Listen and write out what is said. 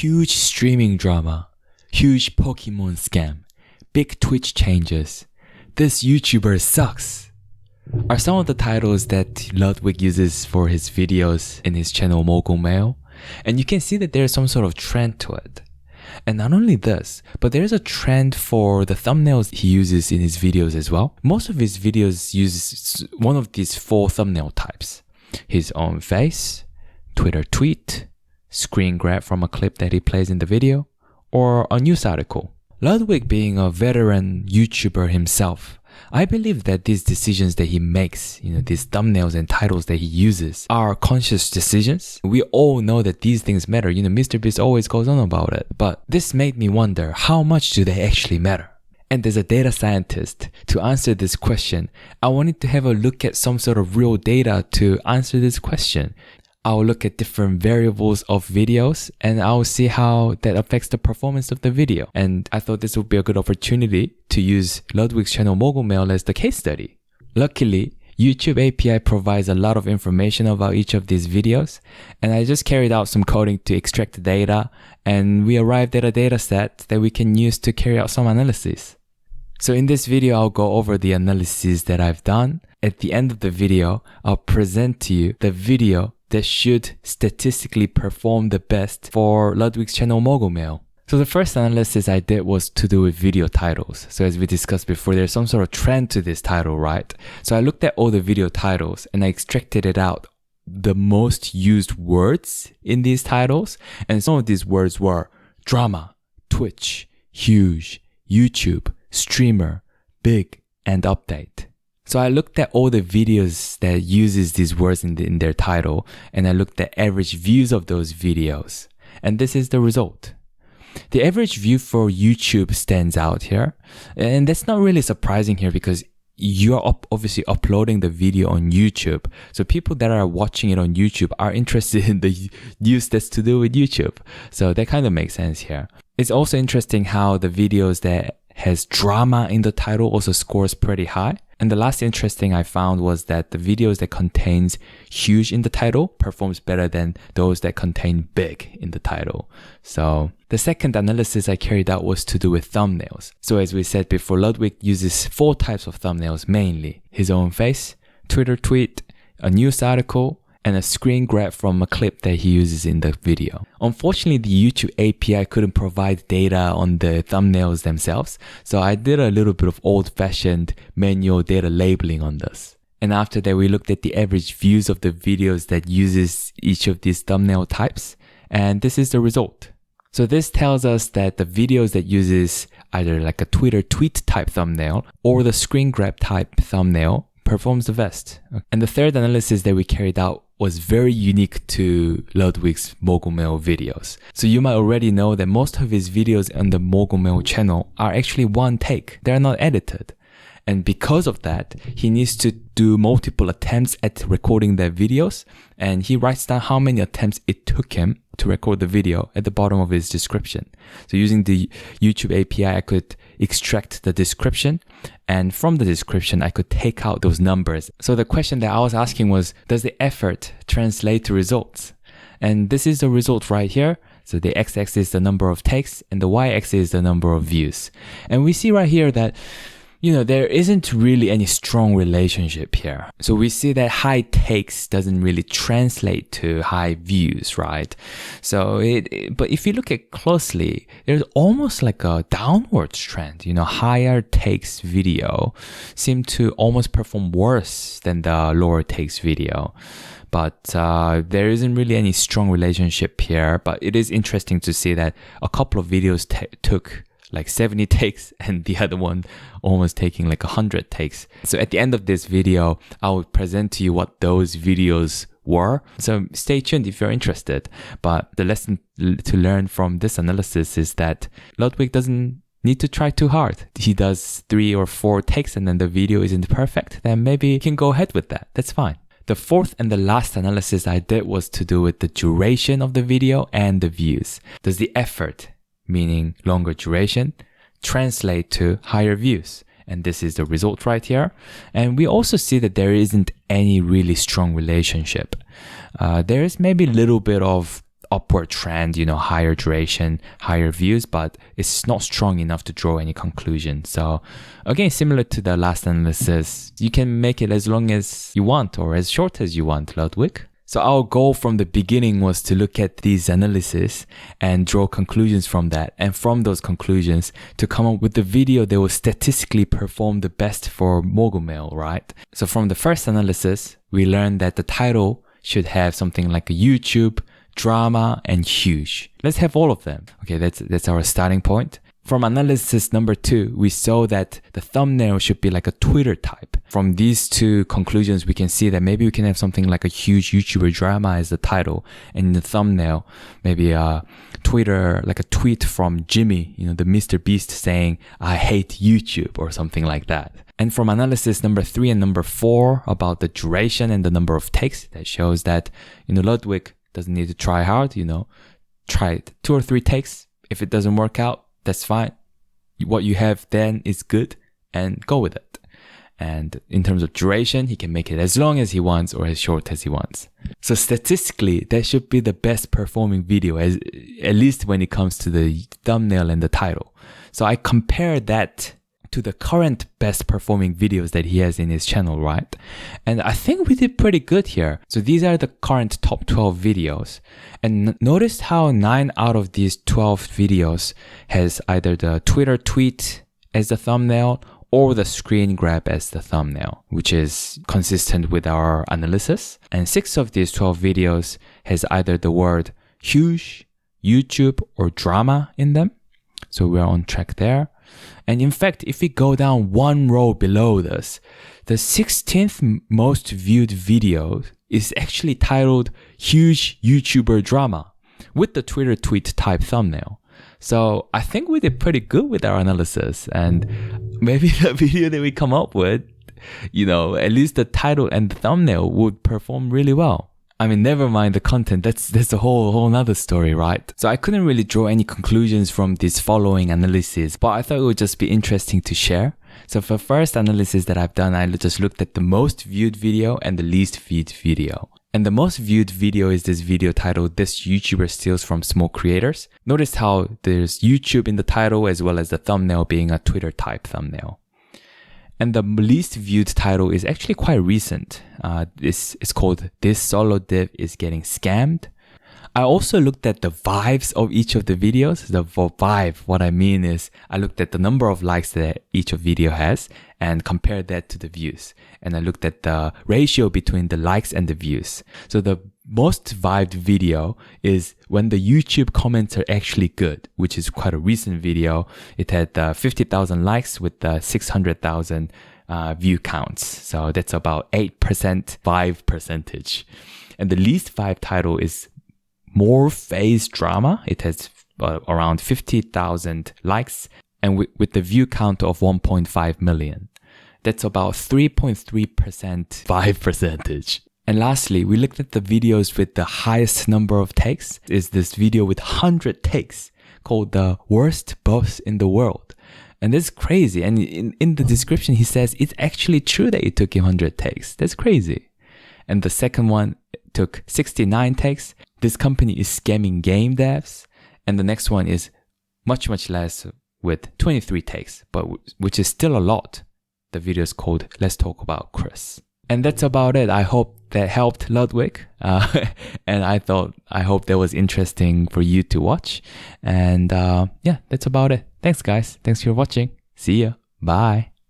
huge streaming drama, huge Pokemon scam, big Twitch changes, this YouTuber sucks, are some of the titles that Ludwig uses for his videos in his channel Mogul Mail. And you can see that there's some sort of trend to it. And not only this, but there's a trend for the thumbnails he uses in his videos as well. Most of his videos use one of these 4 thumbnail types: his own face, Twitter tweet, screen grab from a clip that he plays in the video, or a news article. Ludwig, being a veteran YouTuber himself, I believe that these decisions that he makes, these thumbnails and titles that he uses, are conscious decisions. We all know that these things matter. Mr. Beast always goes on about it. But this made me wonder, how much do they actually matter? And as a data scientist, to answer this question, I wanted to have a look at some sort of real data to answer this question. I'll look at different variables of videos and I'll see how that affects the performance of the video. And I thought this would be a good opportunity to use Ludwig's channel Mogul Mail as the case study. Luckily, YouTube API provides a lot of information about each of these videos, and I just carried out some coding to extract the data, and we arrived at a data set that we can use to carry out some analysis. So in this video, I'll go over the analysis that I've done. At the end of the video, I'll present to you the video that should statistically perform the best for Ludwig's channel Mogul Mail. So the first analysis I did was to do with video titles. So as we discussed before, there's some sort of trend to this title, right? So I looked at all the video titles and I extracted it out, the most used words in these titles. And some of these words were drama, Twitch, huge, YouTube, streamer, big, and update. So I looked at all the videos that uses these words in their title, and I looked at average views of those videos. And this is the result. The average view for YouTube stands out here. And that's not really surprising here because you're obviously uploading the video on YouTube. So people that are watching it on YouTube are interested in the news that's to do with YouTube. So that kind of makes sense here. It's also interesting how the videos that has drama in the title also scores pretty high. And the last interesting I found was that the videos that contains huge in the title performs better than those that contain big in the title. So the second analysis I carried out was to do with thumbnails. So as we said before, Ludwig uses 4 types of thumbnails mainly: his own face, Twitter tweet, a news article, and a screen grab from a clip that he uses in the video. Unfortunately, the YouTube API couldn't provide data on the thumbnails themselves, so I did a little bit of old-fashioned manual data labeling on this. And after that, we looked at the average views of the videos that uses each of these thumbnail types, and this is the result. So this tells us that the videos that uses either like a Twitter tweet type thumbnail or the screen grab type thumbnail performs the best. And the third analysis that we carried out was very unique to Ludwig's Mogul Mail videos. So you might already know that most of his videos on the Mogul Mail channel are actually one take. They're not edited. And because of that, he needs to do multiple attempts at recording their videos, and he writes down how many attempts it took him to record the video at the bottom of his description. So using the YouTube API, I could extract the description, and from the description, I could take out those numbers. So the question that I was asking was, does the effort translate to results? And this is the result right here. So the x-axis is the number of takes, and the y-axis is the number of views. And we see right here that there isn't really any strong relationship here. So we see that high takes doesn't really translate to high views, right? So but if you look at closely, there's almost like a downwards trend. Higher takes video seem to almost perform worse than the lower takes video. But there isn't really any strong relationship here. But it is interesting to see that a couple of videos took like 70 takes and the other one almost taking like 100 takes. So at the end of this video, I will present to you what those videos were. So stay tuned if you're interested. But the lesson to learn from this analysis is that Ludwig doesn't need to try too hard. He does 3 or 4 takes and then the video isn't perfect, then maybe he can go ahead with that. That's fine. The fourth and the last analysis I did was to do with the duration of the video and the views. Does the effort, meaning longer duration, translate to higher views? And this is the result right here. And we also see that there isn't any really strong relationship. There is maybe a little bit of upward trend, higher duration, higher views, but it's not strong enough to draw any conclusion. So again, similar to the last analysis, you can make it as long as you want or as short as you want, Ludwig. So our goal from the beginning was to look at these analyses and draw conclusions from that. And from those conclusions to come up with the video that will statistically perform the best for Mogul Mail, right? So from the first analysis, we learned that the title should have something like a YouTube, drama, and huge. Let's have all of them. Okay, that's our starting point. From analysis number 2, we saw that the thumbnail should be like a Twitter type. From these two conclusions, we can see that maybe we can have something like a huge YouTuber drama as the title, and in the thumbnail, maybe a Twitter, like a tweet from Jimmy, the Mr. Beast saying, "I hate YouTube," or something like that. And from analysis number 3 and number 4 about the duration and the number of takes, that shows that, Ludwig doesn't need to try hard, try it 2 or 3 takes. If it doesn't work out, that's fine. What you have then is good, and go with it. And in terms of duration, he can make it as long as he wants or as short as he wants. So statistically, that should be the best performing video, at least when it comes to the thumbnail and the title. So I compared that to the current best performing videos that he has in his channel, right? And I think we did pretty good here. So these are the current top 12 videos. And notice how 9 out of these 12 videos has either the Twitter tweet as the thumbnail or the screen grab as the thumbnail, which is consistent with our analysis. And 6 of these 12 videos has either the word huge, YouTube, or drama in them. So we're on track there. And in fact, if we go down one row below this, the 16th most viewed video is actually titled Huge YouTuber Drama with the Twitter tweet type thumbnail. So I think we did pretty good with our analysis, and maybe the video that we come up with, at least the title and the thumbnail would perform really well. I mean, never mind the content, that's a whole nother story, right? So I couldn't really draw any conclusions from these following analyses, but I thought it would just be interesting to share. So for first analysis that I've done, I just looked at the most viewed video and the least viewed video. And the most viewed video is this video titled "This YouTuber Steals from Small Creators." Notice how there's YouTube in the title as well as the thumbnail being a Twitter type thumbnail. And the least viewed title is actually quite recent. This is called "This Solo Div is Getting Scammed." I also looked at the vibes of each of the videos. The vibe, what I mean is I looked at the number of likes that each of video has and compared that to the views. And I looked at the ratio between the likes and the views. So the most vibed video is when the YouTube comments are actually good, which is quite a recent video. It had 50,000 likes with 600,000 view counts. So that's about 8% vibe percentage. And the least vibe title is More Phase Drama. It has around 50,000 likes and with the view count of 1.5 million. That's about 3.3% vibe percentage. And lastly, we looked at the videos with the highest number of takes. Is this video with 100 takes called The Worst Boss in the World. And that's crazy. And in the description, he says it's actually true that it took him 100 takes. That's crazy. And the second one took 69 takes. This company is scamming game devs. And the next one is much less with 23 takes, but which is still a lot. The video is called Let's Talk About Chris. And that's about it. I hope that helped Ludwig. And I hope that was interesting for you to watch. And yeah, that's about it. Thanks guys. Thanks for watching. See ya. Bye.